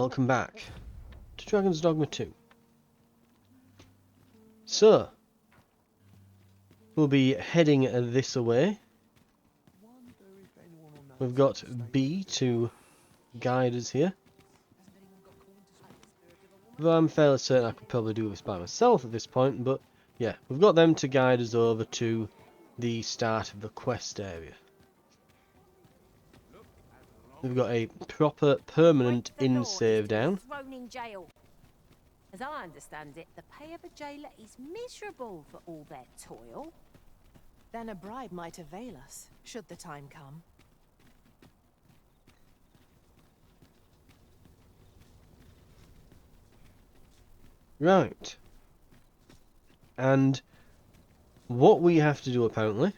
welcome back to Dragon's Dogma 2. So, we'll be heading this away. We've got B to guide us here. Though I'm fairly certain I could probably do this by myself at this point, but yeah, we've got them to guide us over to the start of the quest area. We've got a proper permanent inn save down. Thrown in jail. As I understand it, the pay of a jailer is miserable for all their toil. Then a bribe might avail us, should the time come. Right. And what we have to do apparently,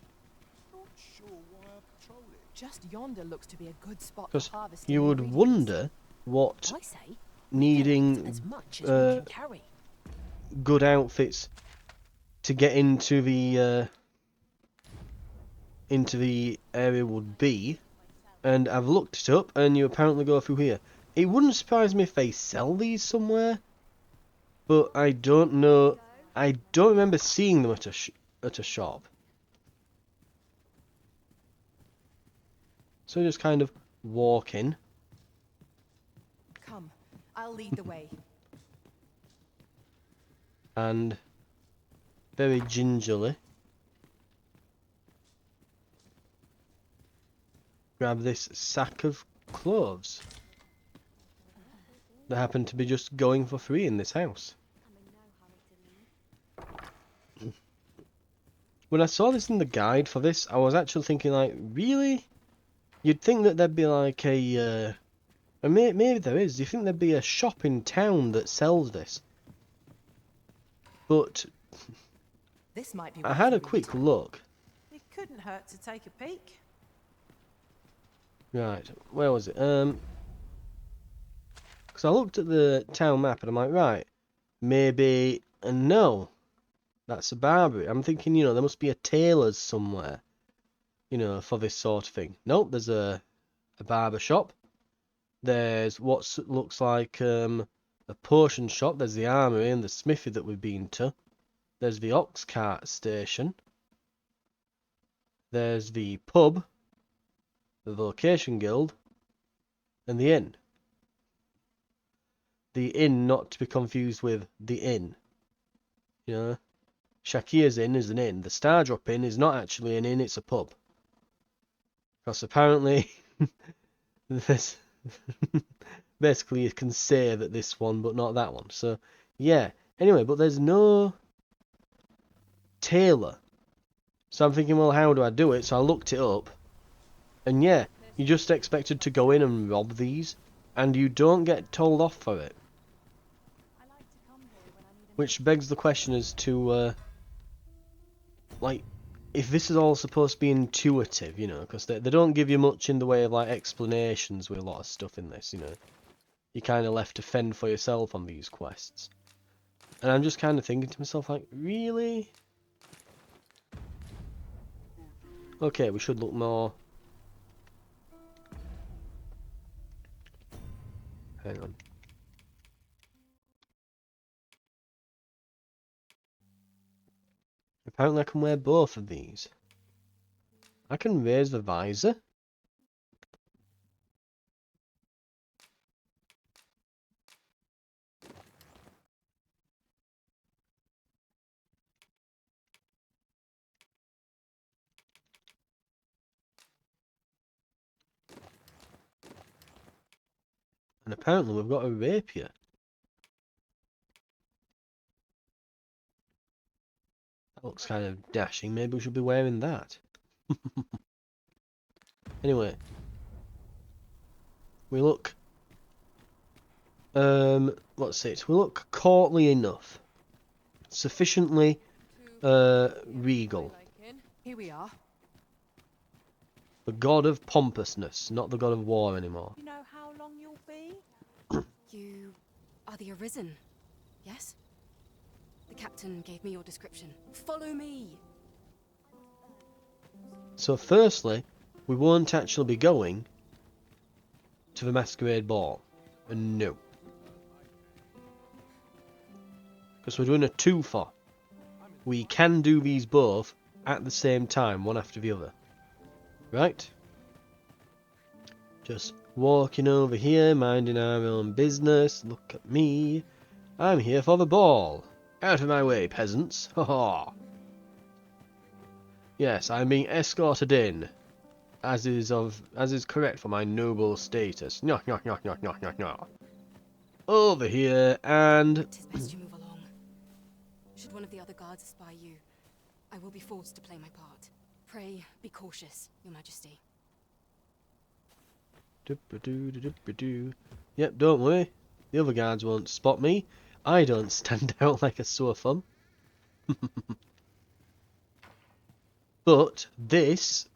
Just yonder looks to be a good spot because for harvesting you would ingredients. wonder what I say, needing as much as we can carry. good outfits to get into the area would be, and I've looked it up, and you apparently go through here. It wouldn't surprise me if they sell these somewhere, but I don't know. I don't remember seeing them at a shop. So just kind of walk in. Come, I'll lead the way. And very gingerly grab this sack of clothes that happen to be just going for free in this house. When I saw this in the guide for this, I was actually thinking, like, really? You'd think that there'd be like a maybe there is. Do you think there'd be a shop in town that sells this? But This might be I worth had a read. quick look. It couldn't hurt to take a peek. Right, where was it? Because I looked at the town map and I'm like, right, maybe, no, that's a barber. I'm thinking, you know, there must be a tailor's somewhere, you know, for this sort of thing. Nope, there's a barber shop. There's what looks like a potion shop. There's the armory and the smithy that we've been to. There's the ox cart station. There's the pub, the vocation guild, and the inn. The inn, not to be confused with the inn. You know, Shakir's Inn is an inn. The Stardrop Inn is not actually an inn, it's a pub. Because apparently, this basically you can say that this one, but not that one. So, yeah. Anyway, but there's no tailor. So I'm thinking, well, how do I do it? So I looked it up. And yeah, you're just expected to go in and rob these. And you don't get told off for it. Which begs the question as to, like, if this is all supposed to be intuitive, you know, because they don't give you much in the way of, like, explanations with a lot of stuff in this, you know. You're kind of left to fend for yourself on these quests. And I'm just kind of thinking to myself, like, really? Okay, we should look more. Hang on. Apparently I can wear both of these. I can raise the visor. And apparently we've got a rapier. That looks kind of dashing. Maybe we should be wearing that. Anyway. We look... what's it? We look courtly enough. Sufficiently, regal. Here we are. The god of pompousness, not the god of war anymore. You know how long you'll be? You are the Arisen, yes? The captain gave me your description. Follow me! So firstly, we won't actually be going to the masquerade ball. No. Because we're doing a two-for. We can do these both at the same time, one after the other. Right? Just walking over here, minding our own business. Look at me. I'm here for the ball. Out of my way, peasants. Ha ha. Yes, I'm being escorted in. As is correct for my noble status. Nyah, nyah, nyah, nyah, nyah, nyah, nyah. Over here, and... 'Tis best you move along. Should one of the other guards spy you, I will be forced to play my part. Pray, be cautious, Your Majesty. Yep, don't worry. The other guards won't spot me. I don't stand out like a sore thumb. But this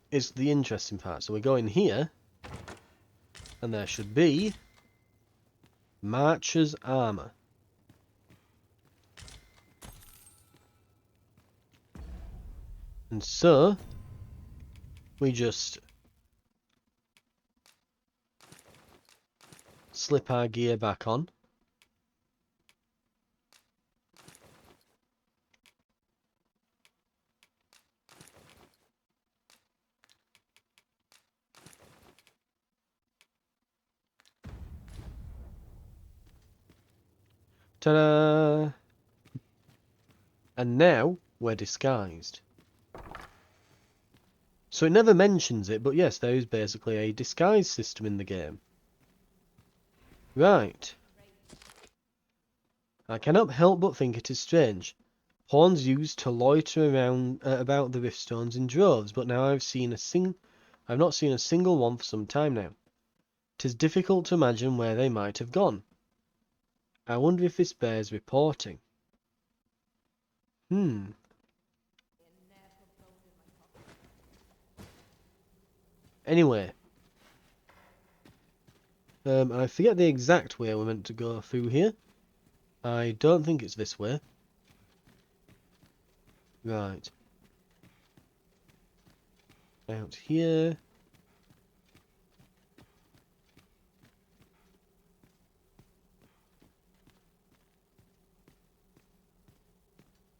is the interesting part. So we go in here, and there should be Marcher's armor. And so we just slip our gear back on. Ta-da! And now we're disguised. So it never mentions it, but yes, there is basically a disguise system in the game. Right. I cannot help but think it is strange. Pawns used to loiter around about the riftstones in droves, but now I've not seen a single one for some time now. 'Tis difficult to imagine where they might have gone. I wonder if this bears reporting. Anyway. I forget the exact way we're meant to go through here. I don't think it's this way. Right. Out here.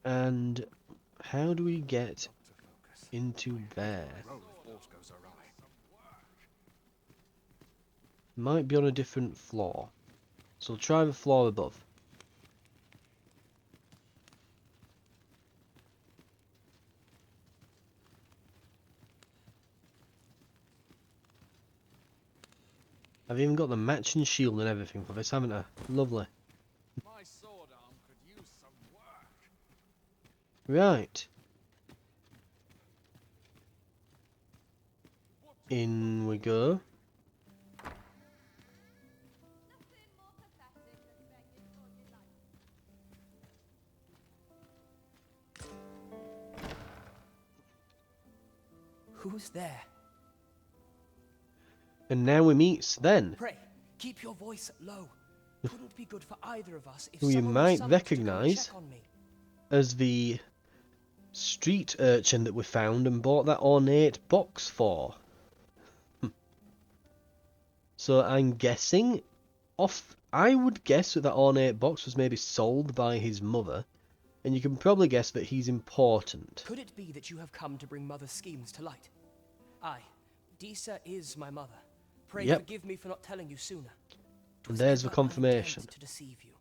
And how do we get into there? Might be on a different floor. So we'll try the floor above. I've even got the matching shield and everything for this, haven't I? Lovely. My sword arm could use some work. Right. In we go. Who's there? And now we meet Sven, Pray, keep your voice low. Couldn't be good for either of us if who you someone was might summoned to come recognise check on me. as the street urchin that we found and bought that ornate box for. So I'm guessing I would guess that ornate box was maybe sold by his mother, and you can probably guess that he's important. Could it be that you have come to bring Mother's schemes to light? Aye, Disa is my mother. Pray Yep. forgive me for not telling you sooner. And 'Twas there's the never confirmation. intent to deceive you.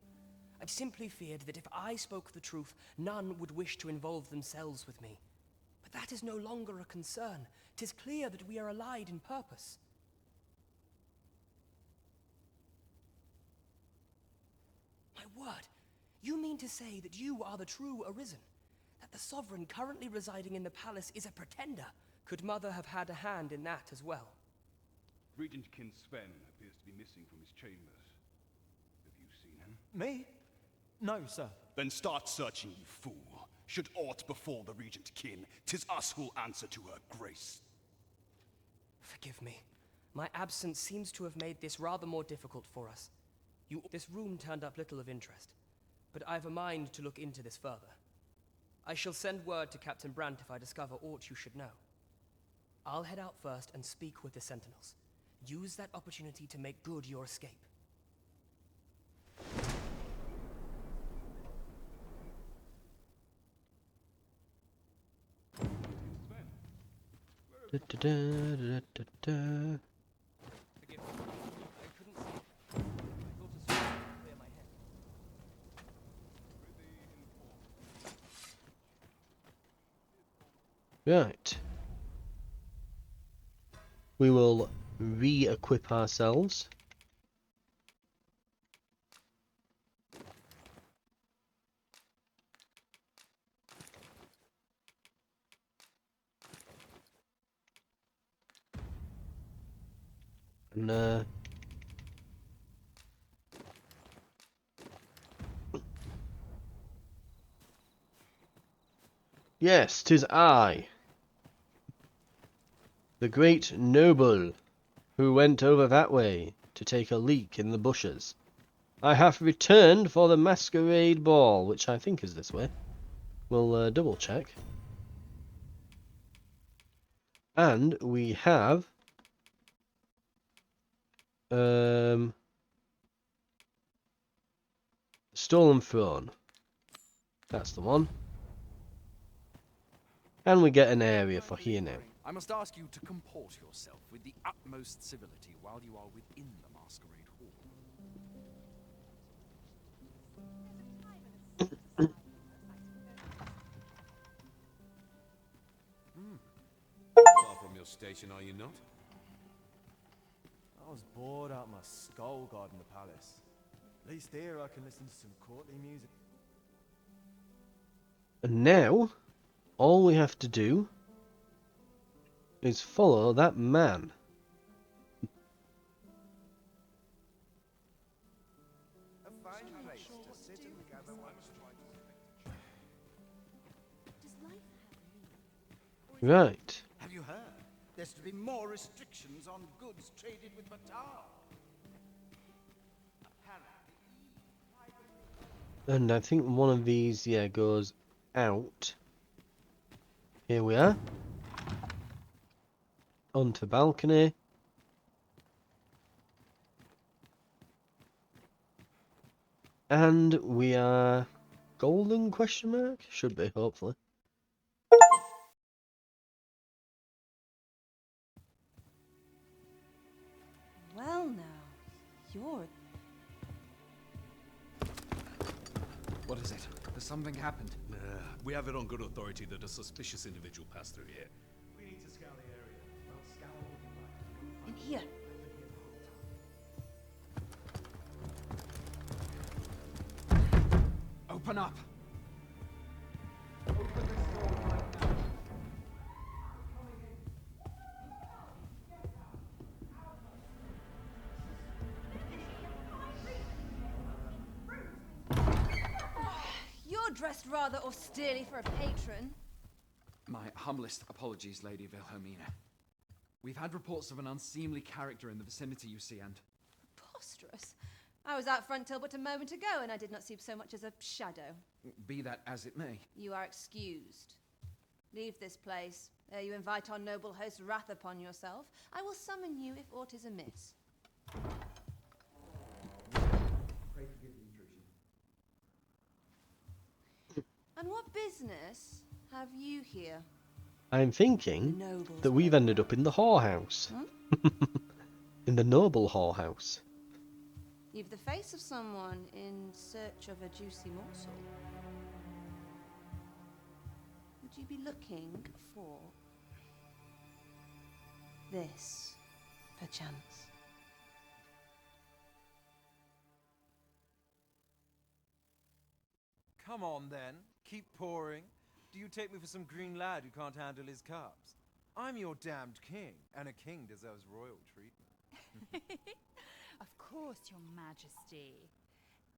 I simply feared that if I spoke the truth, none would wish to involve themselves with me. But that is no longer a concern. 'Tis clear that we are allied in purpose. My word, you mean to say that you are the true Arisen? That the sovereign currently residing in the palace is a pretender? Could Mother have had a hand in that as well? Regent Kin Sven appears to be missing from his chambers. Have you seen him? Me? No, sir. Then start searching, you fool. Should aught befall the Regent Kin, 'tis us who'll answer to her grace. Forgive me. My absence seems to have made this rather more difficult for us. This room turned up little of interest, but I've a mind to look into this further. I shall send word to Captain Brandt if I discover aught you should know. I'll head out first and speak with the Sentinels. Use that opportunity to make good your escape. Da, da, da, da, da, da. Forgive me. I couldn't see it. I thought a sword would clear my head. Right. We will re-equip ourselves. And yes, 'tis I, the great noble, who went over that way to take a leak in the bushes. I have returned for the masquerade ball, which I think is this way. We'll double check. And we have stolen throne. That's the one. And we get an area for here now. I must ask you to comport yourself with the utmost civility while you are within the masquerade hall. Far from your station, are you not? I was bored out my skull guarding the palace. At least here I can listen to some courtly music. And now, all we have to do is follow that man. A fine place to sit and gather one's Right. Have you heard? There's to be more restrictions on goods traded with Batar. And I think one of these, yeah, goes out. Here we are. Onto balcony. And we are golden question mark? Should be, hopefully. Well now, you're... What is it? Has something happened? We have it on good authority that a suspicious individual passed through here. We need to scour the area. Well, scour what you like. In here. Open up! You're dressed rather austerely for a patron. My humblest apologies, Lady Wilhelmina. We've had reports of an unseemly character in the vicinity, you see, and... Preposterous. I was out front till but a moment ago, and I did not see so much as a shadow. Be that as it may. You are excused. Leave this place, ere you invite our noble host's wrath upon yourself. I will summon you if aught is amiss. Pray forgive the intrusion. And what business have you here? I'm thinking Nobles that we've ended up in the whorehouse. In the noble whorehouse. You've the face of someone in search of a juicy morsel. Would you be looking for this, perchance? Come on then, keep pouring. Do you take me for some green lad who can't handle his cups? I'm your damned king, and a king deserves royal treatment. Of course, Your Majesty.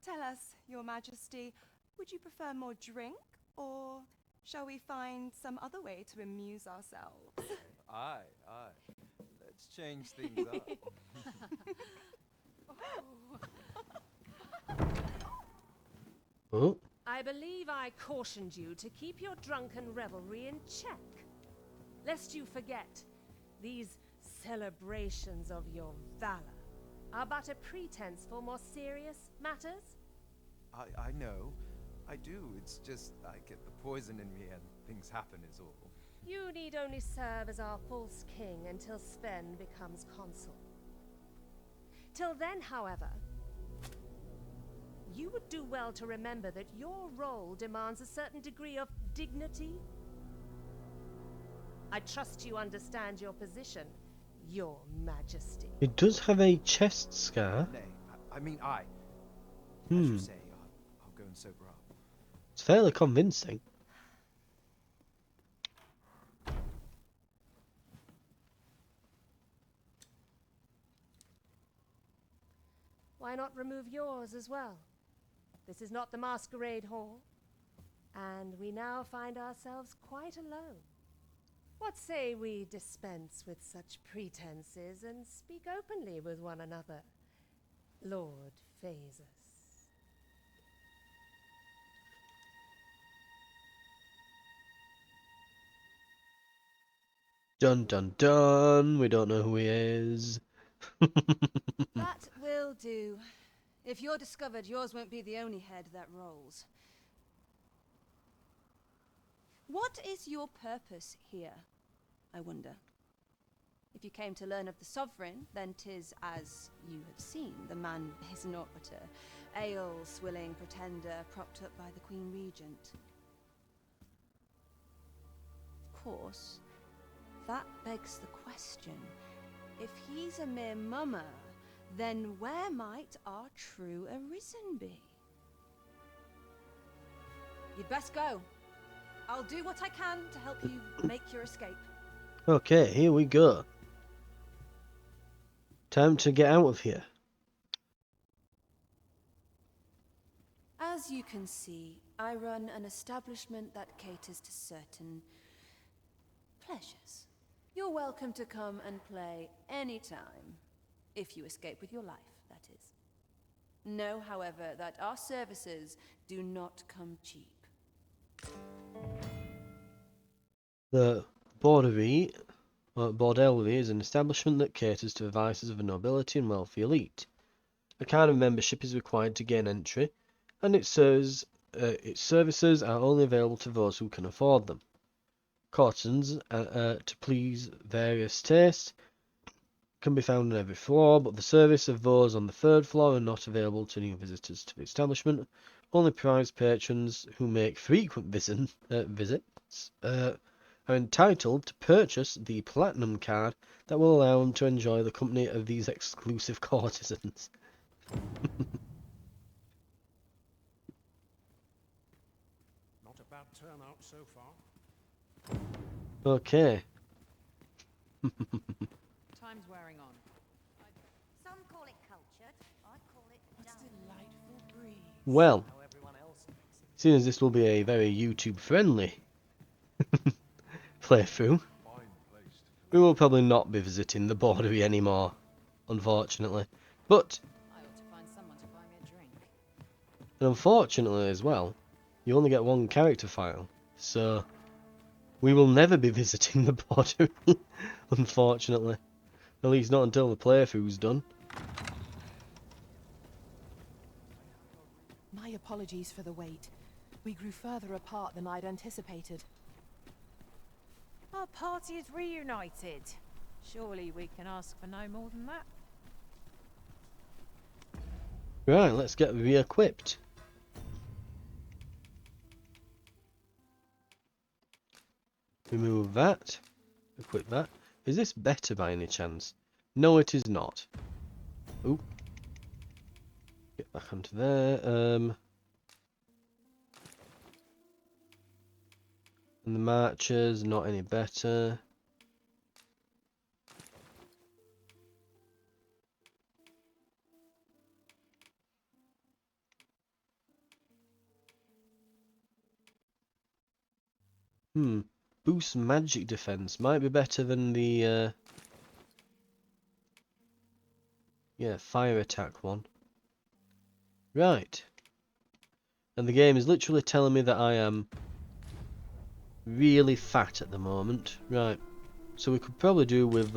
Tell us, Your Majesty, would you prefer more drink, or shall we find some other way to amuse ourselves? Aye, aye. Let's change things up. Oh, I believe I cautioned you to keep your drunken revelry in check, lest you forget these celebrations of your valor are but a pretense for more serious matters. I know. I do. It's just I get the poison in me and things happen is all. You need only serve as our false king until Sven becomes consul. Till then, however, you would do well to remember that your role demands a certain degree of dignity. I trust you understand your position, Your Majesty. It does have a chest scar. Nay, I mean I. As you say, I'll go and sober up. It's fairly convincing. Why not remove yours as well? This is not the masquerade hall, and we now find ourselves quite alone. What say we dispense with such pretenses and speak openly with one another, Lord Phasus? Dun dun dun, we don't know who he is. That will do. If you're discovered, yours won't be the only head that rolls. What is your purpose here, I wonder? If you came to learn of the Sovereign, then 'tis as you have seen. The man is naught but a ale-swilling pretender propped up by the Queen Regent. Of course, that begs the question. If he's a mere mummer, then where might our true Arisen be? You'd best go. I'll do what I can to help you make your escape. Okay, here we go. Time to get out of here. As you can see, I run an establishment that caters to certain pleasures. You're welcome to come and play anytime, if you escape with your life, that is. Know, however, that our services do not come cheap. The Borderie, or Bordelry, is an establishment that caters to the vices of the nobility and wealthy elite. A card of membership is required to gain entry, and its services are only available to those who can afford them. Courtesans, to please various tastes, can be found on every floor, but the service of those on the third floor are not available to new visitors to the establishment. Only prized patrons who make frequent visits are entitled to purchase the platinum card that will allow them to enjoy the company of these exclusive courtesans. Not a bad turnout so far. Okay. Time's wearing on. Some call it cultured, I call it Delightful breeze. Well, seeing as this will be a very YouTube-friendly playthrough, we will probably not be visiting the Borderie anymore, unfortunately. But, I ought to find someone to buy me a drink. and unfortunately as well, you only get one character file, so we will never be visiting the Borderie, unfortunately. At least not until the playthrough's done. My apologies for the wait. We grew further apart than I'd anticipated. Our party is reunited. Surely we can ask for no more than that. Right, let's get re-equipped. Remove that. Equip that. Is this better by any chance? No, it is not. Ooh. Get back onto there. And the marchers, not any better. Boost magic defense might be better than the yeah, fire attack one. Right. And the game is literally telling me that I am really fat at the moment. Right. So we could probably do with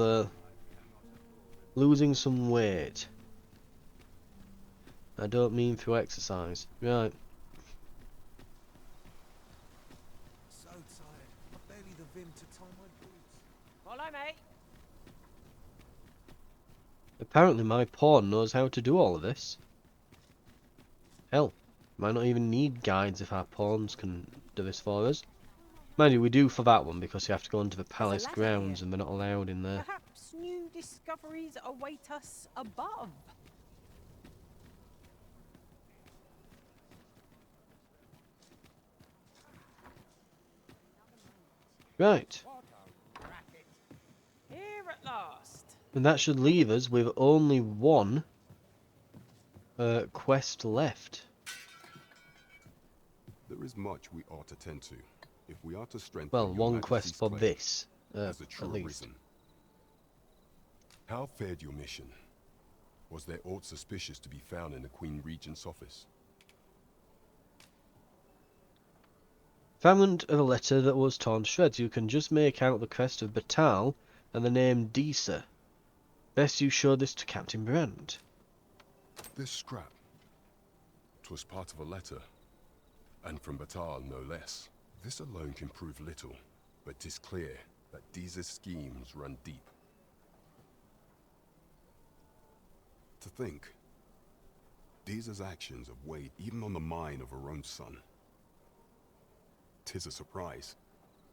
losing some weight. I don't mean through exercise. Right. So tired. I've barely the vim to mate. Apparently my pawn knows how to do all of this. Hell, might not even need guides if our pawns can do this for us. Mind you, we do for that one because you have to go into the palace ladder grounds here. and we're not allowed in there. Perhaps new discoveries await us above. Right. Here at last. And that should leave us with only one quest left. There is much we ought to tend to, if we are to strengthen Well, your one Majesty's quest for claim this, as a at true least. Arisen. How fared your mission? Was there aught suspicious to be found in the Queen Regent's office? Fragment of a letter that was torn to shreds. You can just make out the crest of Batal and the name Disa. Best you show this to Captain Brand. This scrap. 'Twas part of a letter, and from Batal no less. This alone can prove little, but 'tis clear that Disa's schemes run deep. To think, Disa's actions have weighed even on the mind of her own son. 'Tis a surprise,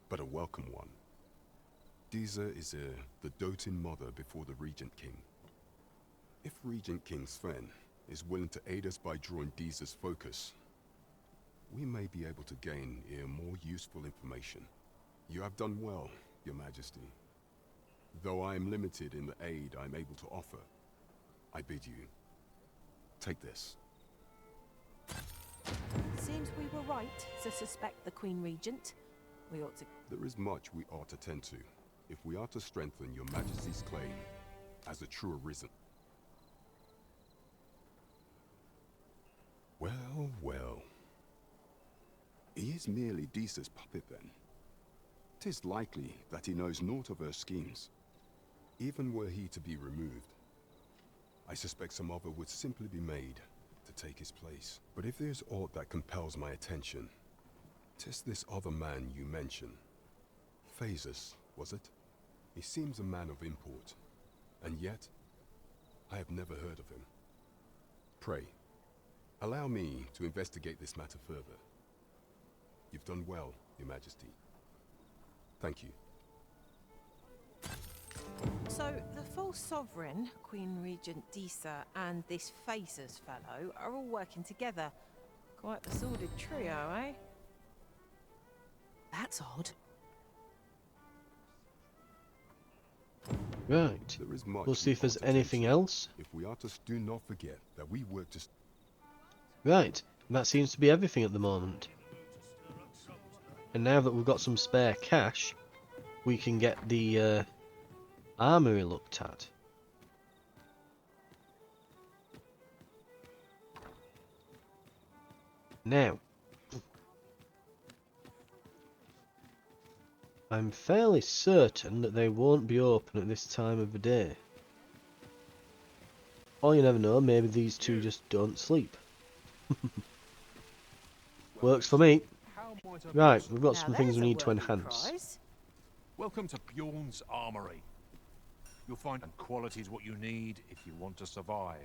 but a welcome one. Disa is the doting mother before the Regent King. If Regent King Sven is willing to aid us by drawing Disa's focus, we may be able to gain more useful information. You have done well, Your Majesty. Though I am limited in the aid I'm able to offer, I bid you, take this. Seems we were right to suspect the Queen Regent. We ought to... There is much we ought to tend to, if we are to strengthen Your Majesty's claim as a true Arisen. Well, well. He is merely Disa's puppet then. 'Tis likely that he knows naught of her schemes. Even were he to be removed, I suspect some other would simply be made to take his place. But if there's aught that compels my attention, 'tis this other man you mention. Phases, was it? He seems a man of import, and yet I have never heard of him. Pray, allow me to investigate this matter further. You've done well, Your Majesty. Thank you. So, the false sovereign, Queen Regent Disa, and this Phasers fellow are all working together. Quite the sordid trio, eh? That's odd. Right. There is much We'll see if there's we ought to anything tend to. else. If we are to do not forget that we work to... Right. And that seems to be everything at the moment. And now that we've got some spare cash, we can get the armory looked at. Now, I'm fairly certain that they won't be open at this time of the day. Or you never know, maybe these two just don't sleep. Works for me. Right, we've got some things we need to enhance. Welcome to Bjorn's Armory. You'll find qualities what you need if you want to survive.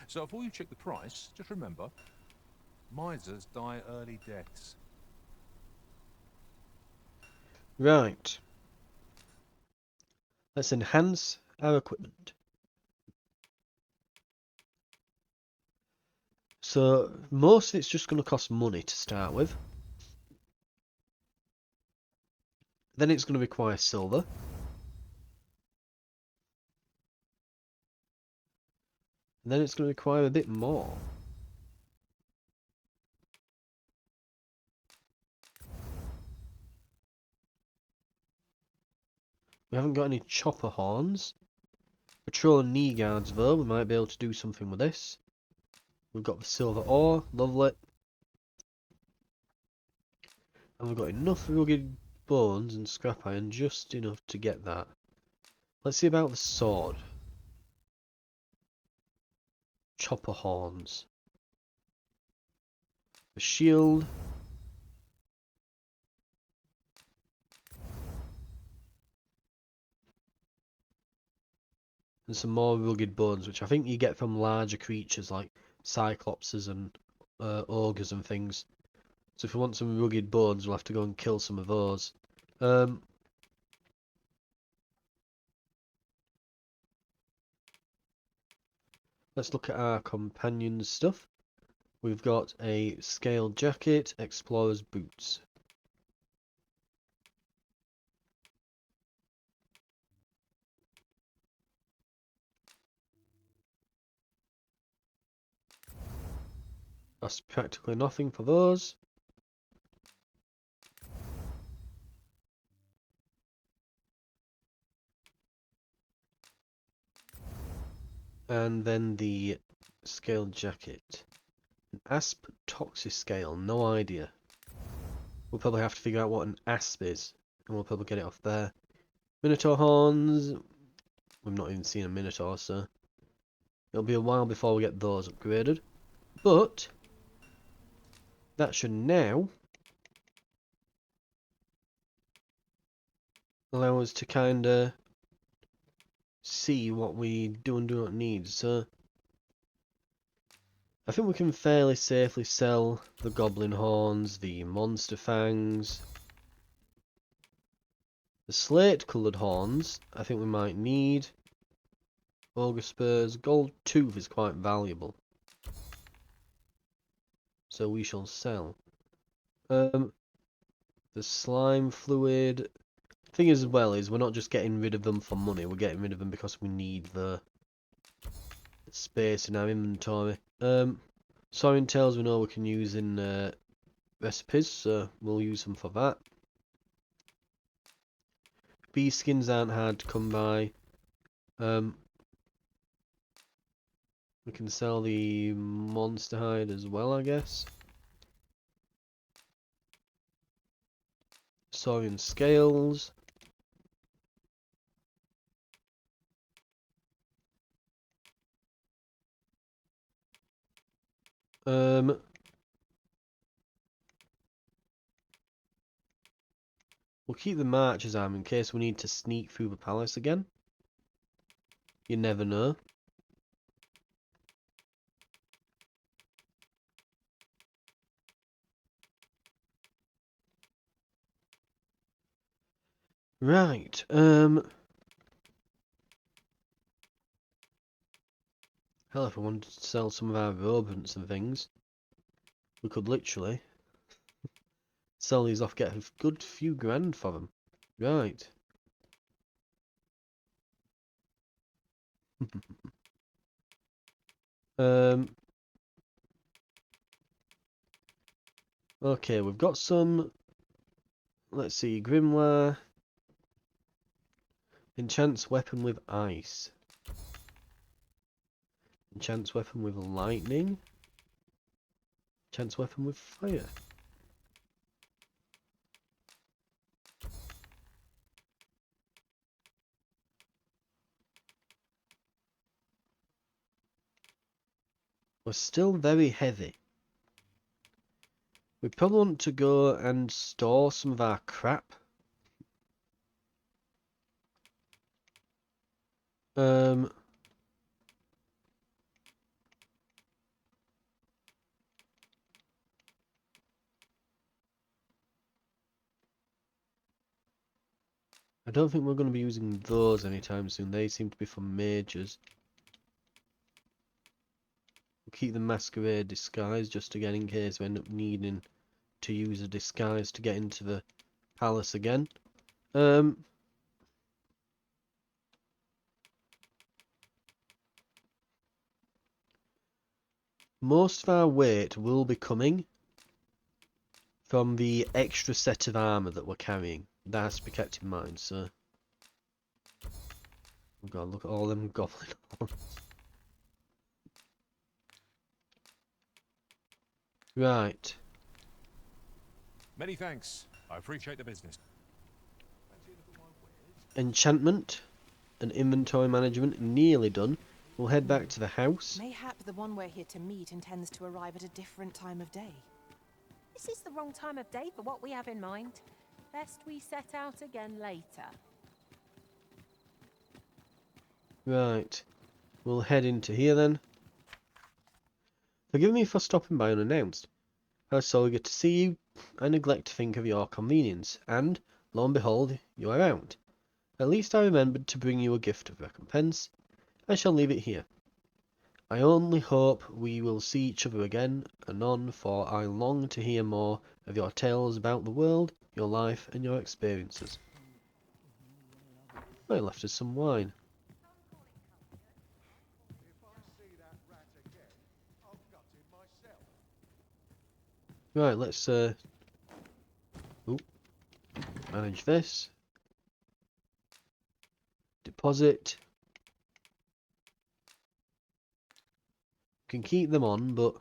So before you check the price, just remember, misers die early deaths. Right. Let's enhance our equipment. So, most of it's just going to cost money to start with. Then it's going to require silver. And then it's going to require a bit more. We haven't got any chopper horns. Patrol and knee guards though, we might be able to do something with this. We've got the silver ore, lovely. And we've got enough rugged bones and scrap iron, just enough to get that. Let's see about the sword. Chopper horns. The shield. And some more rugged bones, which I think you get from larger creatures like cyclopses and ogres and things. So if we want some rugged bones, we'll have to go and kill some of those. Let's look at our companions stuff. We've got a scaled jacket, explorer's boots. That's practically nothing for those. And then the scaled jacket. An asp toxiscale, no idea. We'll probably have to figure out what an asp is, and we'll probably get it off there. Minotaur horns. We've not even seen a minotaur, so it'll be a while before we get those upgraded. But that should now allow us to kind of see what we do and do not need. So I think we can fairly safely sell the goblin horns, the monster fangs, the slate coloured horns. I think we might need ogre spurs. Gold tooth is quite valuable, so we shall sell. The slime fluid. Thing is, as well, is we're not just getting rid of them for money. We're getting rid of them because we need the space in our inventory. Soaring tails we know we can use in recipes, so we'll use them for that. Bee skins aren't hard to come by. We can sell the monster hide as well, I guess. Saurian scales. We'll keep the Marcher's arm in case we need to sneak through the palace again. You never know. Right, hell, if I wanted to sell some of our rodents and things, we could literally sell these off, get a good few grand for them. Right. Okay, we've got some, let's see, Grimoire. Enchants weapon with ice. Enchants weapon with lightning. Enchants weapon with fire. We're still very heavy. We probably want to go and store some of our crap. I don't think we're going to be using those anytime soon. They seem to be for mages. We'll keep the masquerade disguise just again in case we end up needing to use a disguise to get into the palace again. Most of our weight will be coming from the extra set of armour that we're carrying. That has to be kept in mind, so... Oh god, look at all them goblin horns. Right. Many thanks. I appreciate the business. Enchantment and inventory management nearly done. We'll head back to the house. Mayhap the one we're here to meet intends to arrive at a different time of day. This is the wrong time of day for what we have in mind. Best we set out again later. Right. We'll head into here then. Forgive me for stopping by unannounced. How sorry good to see you. I neglect to think of your convenience, and, lo and behold, you are out. At least I remembered to bring you a gift of recompense. I shall leave it here. I only hope we will see each other again anon, for I long to hear more of your tales about the world, your life, and your experiences. I left us some wine. Right, let's manage this. Deposit. Can keep them on, but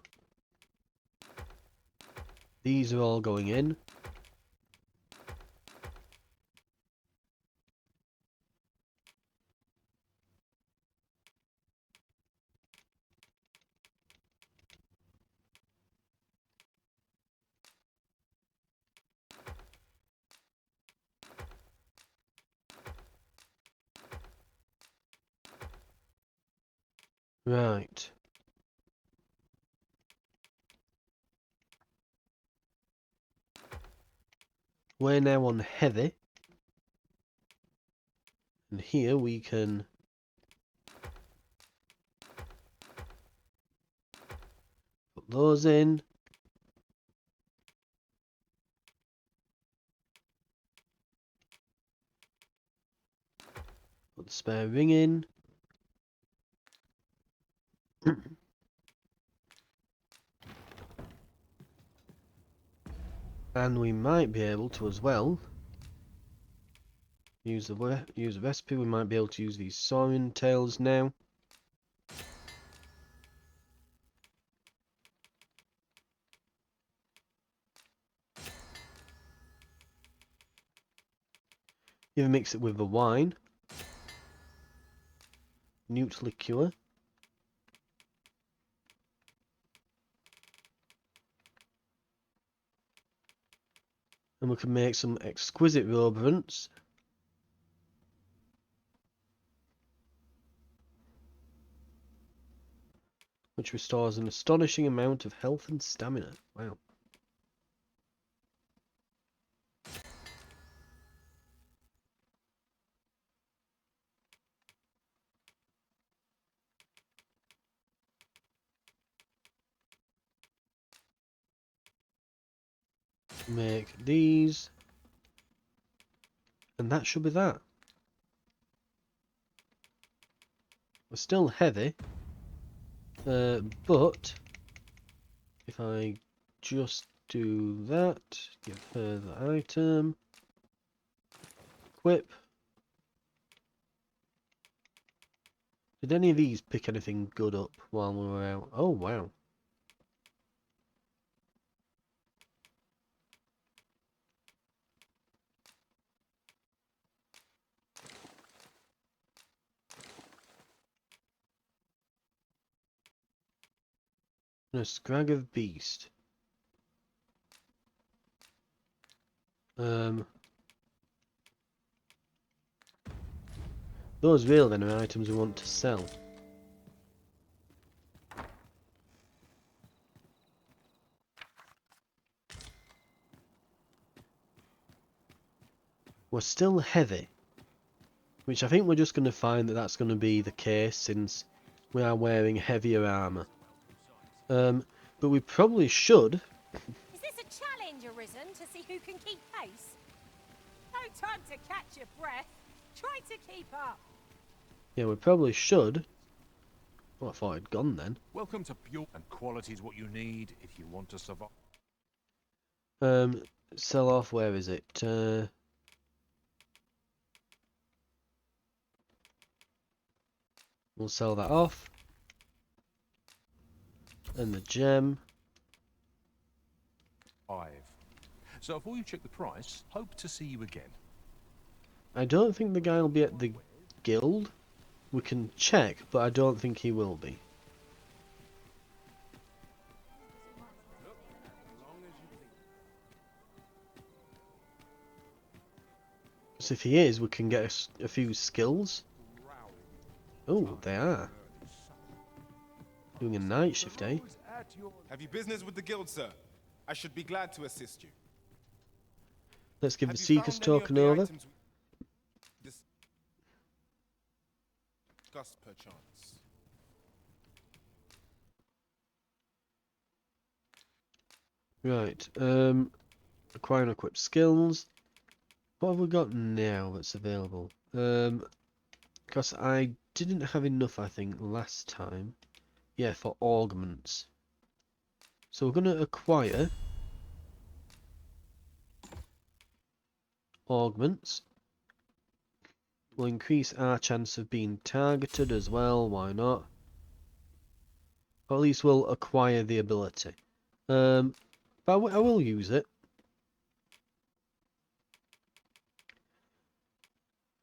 these are all going in. Right. We're now on heavy. And here we can put those in. Put the spare ring in. And we might be able to as well use the recipe. We might be able to use these saurian tails now. Either mix it with the wine, newt liqueur, and we can make some exquisite roborants. Which restores an astonishing amount of health and stamina. Wow. Make these. And that should be that. We're still heavy. But if I just do that, give her the item, equip. Did any of these pick anything good up while we were out? Oh wow. And a scrag of beast. Those real then are items we want to sell. We're still heavy, which I think we're just going to find that that's going to be the case since we are wearing heavier armour. But we probably should. Is this a challenge, Arisen, to see who can keep pace? No time to catch your breath. Try to keep up. Yeah, we probably should. Well, I thought I'd gone then. Welcome to Pure, and quality is what you need if you want to survive. Sell off, where is it? We'll sell that off. And the gem. 5. So before you check the price, hope to see you again. I don't think the guy will be at the guild. We can check, but I don't think he will be. So if he is, we can get a few skills. Oh, they are. Doing a night shift, eh? Have you business with the guild, sir? I should be glad to assist you. Let's give Have the you Seekers found any of token the over. items we discussed perchance? Right, acquire and equip skills. What have we got now that's available? Because I didn't have enough, I think, last time. Yeah, for augments. So we're going to acquire augments. Will increase our chance of being targeted as well, why not? Or at least we'll acquire the ability. But I will use it.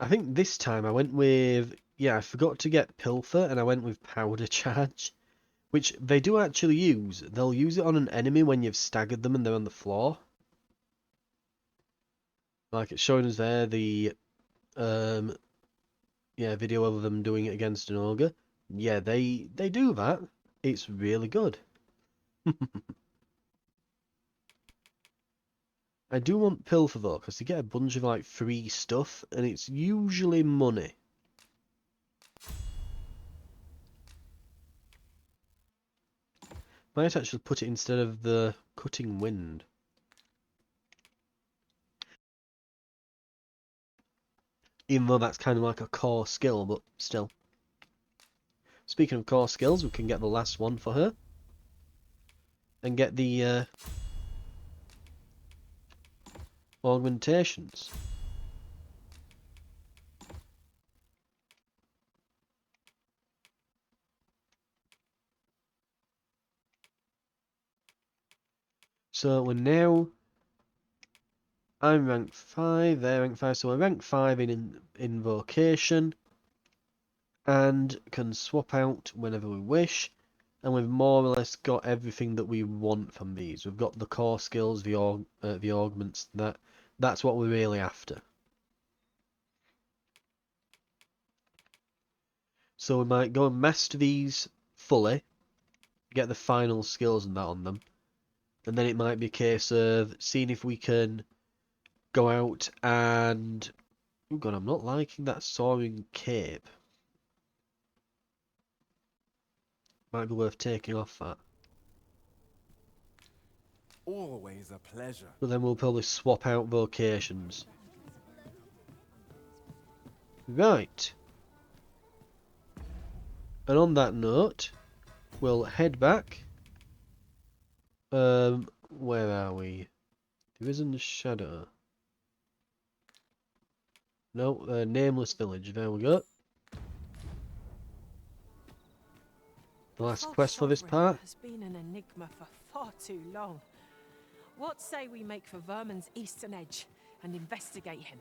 I think this time I went with... Yeah, I forgot to get Pilfer and I went with Powder Charge. Which they do actually use. They'll use it on an enemy when you've staggered them and they're on the floor. Like it's showing us there, the video of them doing it against an ogre. Yeah, they do that. It's really good. I do want Pilfer though, because you get a bunch of like free stuff, and it's usually money. Might actually put it instead of the cutting wind. Even though that's kind of like a core skill, but still. Speaking of core skills, we can get the last one for her. And get the augmentations. So we're now... I'm rank 5, they're rank 5, so we're rank 5 in vocation. And can swap out whenever we wish. And we've more or less got everything that we want from these. We've got the core skills, the augments, that's what we're really after. So we might go and master these fully, get the final skills and that on them. And then it might be a case of seeing if we can go out and... Oh god, I'm not liking that soaring cape. Might be worth taking off that. Always a pleasure. But then we'll probably swap out vocations. Right. And on that note, we'll head back. Where are we? There isn't a shadow. No, Nameless Village. There we go. The last False quest for this Sovereign part. has been an enigma for far too long. What say we make for Vermin's eastern edge and investigate him?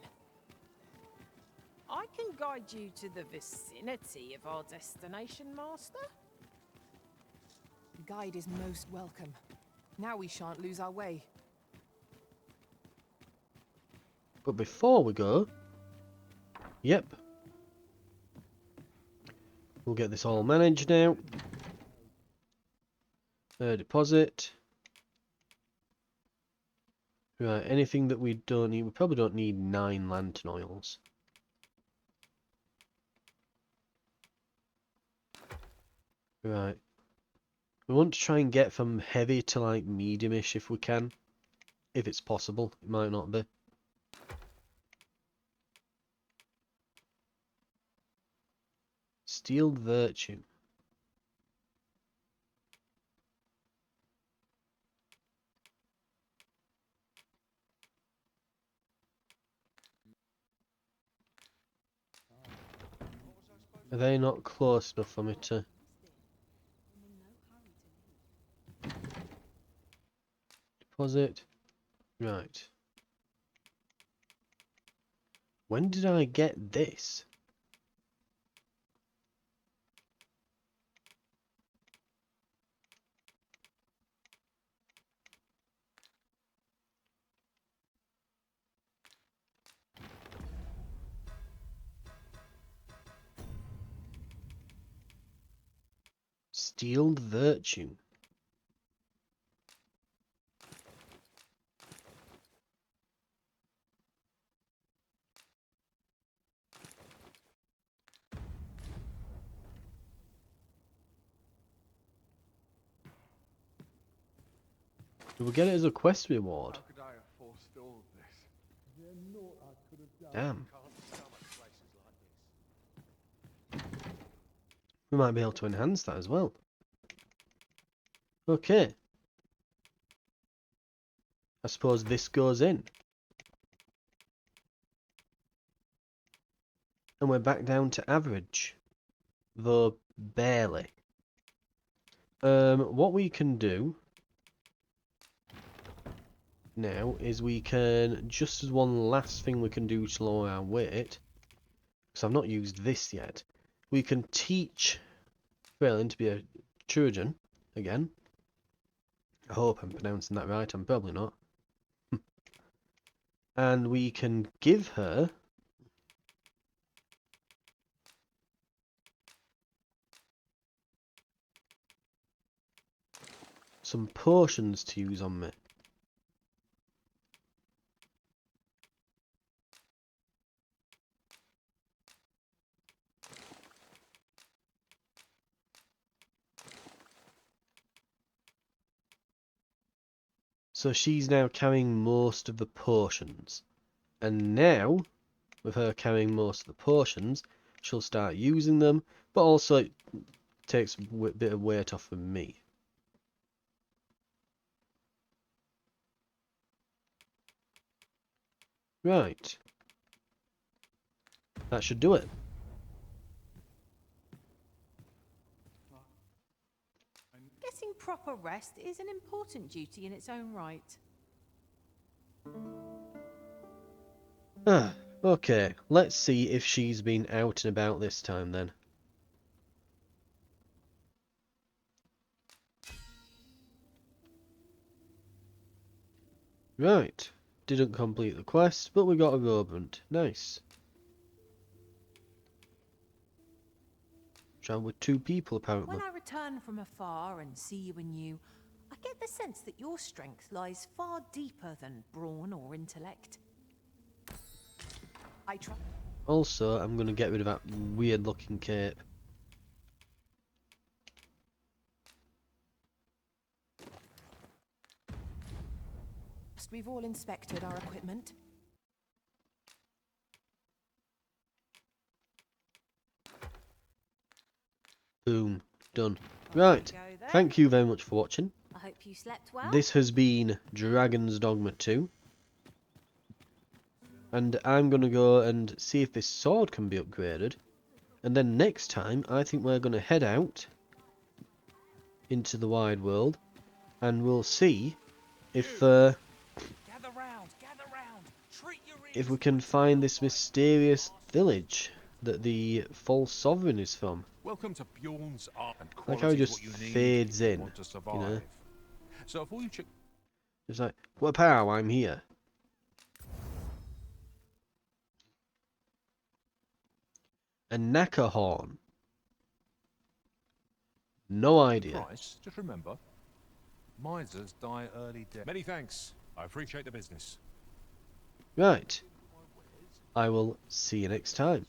I can guide you to the vicinity of our destination, Master. The guide is most welcome. Now we shan't lose our way. But before we go... Yep. We'll get this all managed now. Deposit. Right, anything that we don't need... We probably don't need 9 lantern oils. Right. We want to try and get from heavy to like medium-ish if we can. If it's possible. It might not be. Steeled Virtue. Are they not close enough for me to... Deposit. Right. When did I get this? Steeled virtue. We'll get it as a quest reward. How could I have forestalled this? There's naught I could have done. Damn. Can't stomach places like this. We might be able to enhance that as well. Okay. I suppose this goes in. And we're back down to average. Though barely. What we can do now is we can, just as one last thing we can do to lower our weight, because I've not used this yet, we can teach Phelan to be a Trojan again. I hope I'm pronouncing that right, I'm probably not. And we can give her some potions to use on me. So she's now carrying most of the potions. And now, with her carrying most of the potions, she'll start using them, but also it takes a bit of weight off of me. Right. That should do it. Getting proper rest is an important duty in its own right. Okay, let's see if she's been out and about this time then. Right, didn't complete the quest, but we got a robant. Nice. Travel with 2 people apparently. When I return from afar and see you anew, I get the sense that your strength lies far deeper than brawn or intellect. I try. Also, I'm going to get rid of that weird looking cape. We've all inspected our equipment. Boom. Done. Right. Thank you very much for watching. I hope you slept well. This has been Dragon's Dogma 2. And I'm going to go and see if this sword can be upgraded. And then next time, I think we're going to head out into the wide world. And we'll see if we can find this mysterious village that the false sovereign is from. Welcome to Bjorn's art and Like how he just what you need fades if you in, want to survive. you know? So if all you check It's like, what pow, I'm here. A knacker horn. No idea. price, just remember, misers die early death. Many thanks. I appreciate the business. Right. I will see you next time.